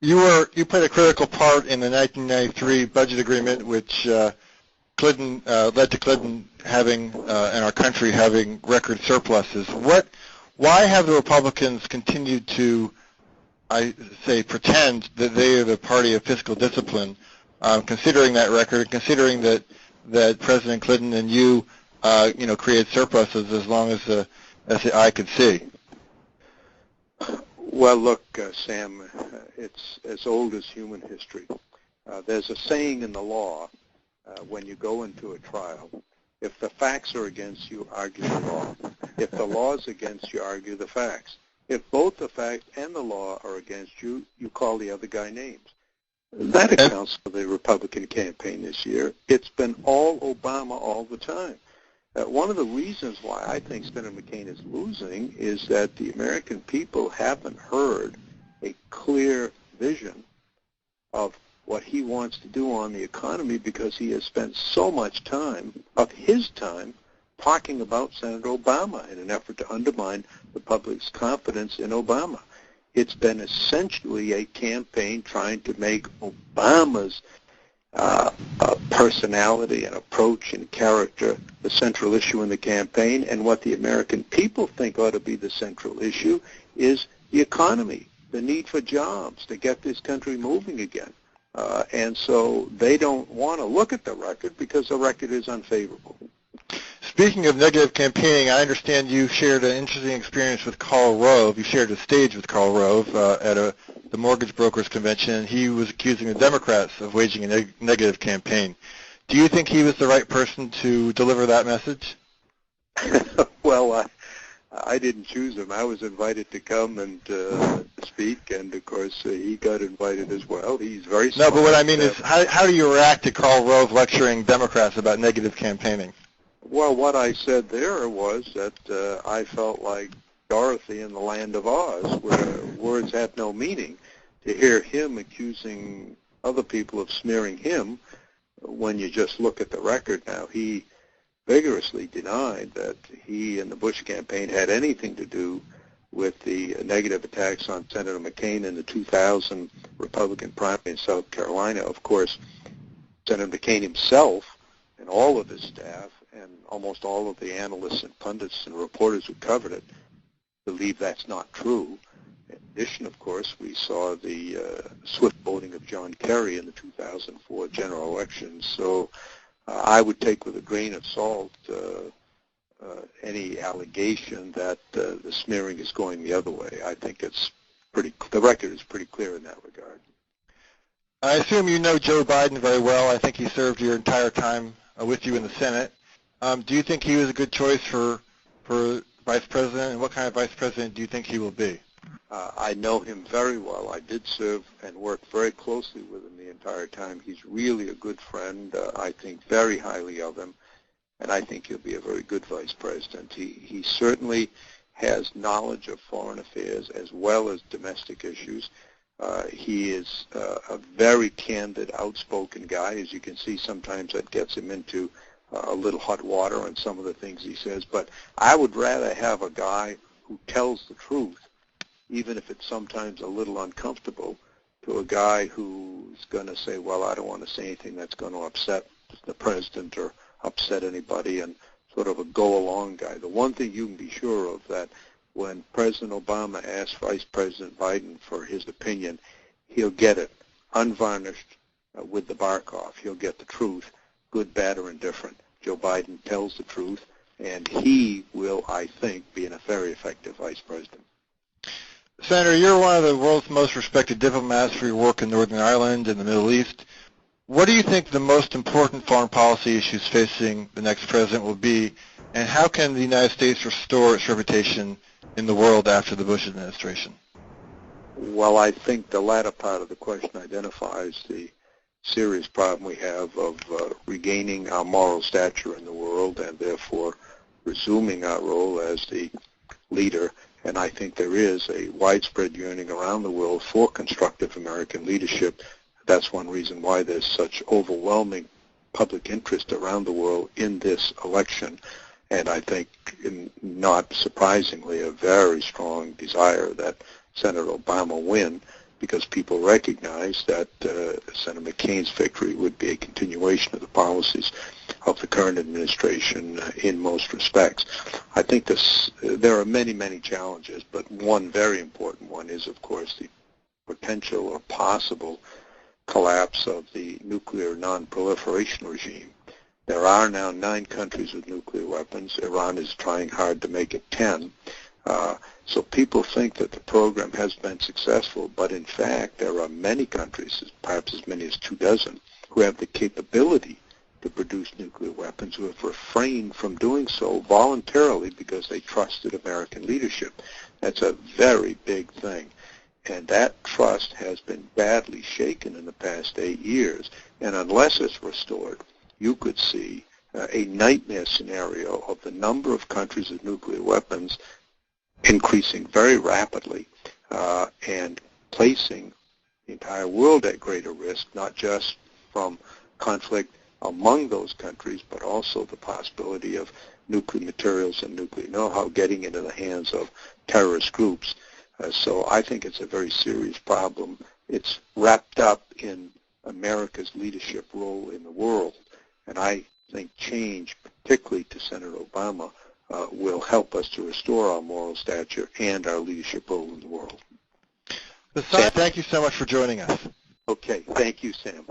You played a critical part in the 1993 budget agreement, which Clinton led to Clinton having and our country having record surpluses. Why have the Republicans continued to, I say, pretend that they are the party of fiscal discipline, considering that record, and considering that President Clinton and you created surpluses as long as the eye could see? Well, look, Sam, it's as old as human history. There's a saying in the law, when you go into a trial, if the facts are against you, argue the law. If the law is against you, argue the facts. If both the facts and the law are against you, you call the other guy names. That accounts for the Republican campaign this year. It's been all Obama all the time. One of the reasons why I think Senator McCain is losing is that the American people haven't heard a clear vision of what he wants to do on the economy, because he has spent so much time of his time talking about Senator Obama in an effort to undermine the public's confidence in Obama. It's been essentially a campaign trying to make Obama's personality and approach and character the central issue in the campaign, and what the American people think ought to be the central issue is the economy, the need for jobs to get this country moving again. And so they don't want to look at the record because the record is unfavorable. Speaking of negative campaigning, I understand you shared an interesting experience with Karl Rove. You shared a stage with Karl Rove at the Mortgage Brokers Convention. He was accusing the Democrats of waging a negative campaign. Do you think he was the right person to deliver that message? Well, I didn't choose him. I was invited to come and speak, and of course he got invited as well. He's very smart. No, but what I mean is, how do you react to Karl Rove lecturing Democrats about negative campaigning? Well, what I said there was that I felt like Dorothy in the Land of Oz, where words had no meaning. To hear him accusing other people of smearing him, when you just look at the record now, he vigorously denied that he and the Bush campaign had anything to do with the negative attacks on Senator McCain in the 2000 Republican primary in South Carolina. Of course, Senator McCain himself and all of his staff and almost all of the analysts and pundits and reporters who covered it believe that's not true. In addition, of course, we saw the swift voting of John Kerry in the 2004 general election. So I would take with a grain of salt any allegation that the smearing is going the other way. I think the record is pretty clear in that regard. I assume you know Joe Biden very well. I think he served your entire time with you in the Senate. Do you think he was a good choice for vice president, and what kind of vice president do you think he will be? I know him very well. I did serve and work very closely with him the entire time. He's really a good friend. I think very highly of him, and I think he'll be a very good vice president. He certainly has knowledge of foreign affairs as well as domestic issues. He is a very candid, outspoken guy. As you can see, sometimes that gets him into a little hot water on some of the things he says. But I would rather have a guy who tells the truth, even if it's sometimes a little uncomfortable, to a guy who's going to say, well, I don't want to say anything that's going to upset the president or upset anybody, and sort of a go-along guy. The one thing you can be sure of, that when President Obama asks Vice President Biden for his opinion, he'll get it unvarnished with the bark off. He'll get the truth, good, bad, or indifferent. Joe Biden tells the truth, and he will, I think, be a very effective vice president. Senator, you're one of the world's most respected diplomats for your work in Northern Ireland and the Middle East. What do you think the most important foreign policy issues facing the next president will be, and how can the United States restore its reputation in the world after the Bush administration? Well, I think the latter part of the question identifies the serious problem we have of regaining our moral stature in the world and therefore resuming our role as the leader. And I think there is a widespread yearning around the world for constructive American leadership. That's one reason why there's such overwhelming public interest around the world in this election. And I think, not surprisingly, a very strong desire that Senator Obama win. because people recognize that Senator McCain's victory would be a continuation of the policies of the current administration in most respects. I think there are many, many challenges, but one very important one is, of course, the potential or possible collapse of the nuclear non-proliferation regime. There are now 9 countries with nuclear weapons. Iran is trying hard to make it 10. So people think that the program has been successful, but in fact there are many countries, perhaps as many as 24, who have the capability to produce nuclear weapons, who have refrained from doing so voluntarily because they trusted American leadership. That's a very big thing. And that trust has been badly shaken in the past 8 years. And unless it's restored, you could see a nightmare scenario of the number of countries with nuclear weapons increasing very rapidly and placing the entire world at greater risk, not just from conflict among those countries, but also the possibility of nuclear materials and nuclear know-how getting into the hands of terrorist groups. So I think it's a very serious problem. It's wrapped up in America's leadership role in the world, and I think change, particularly to Senator Obama, will help us to restore our moral stature and our leadership role in the world. Sam, thank you so much for joining us. Okay, thank you, Sam.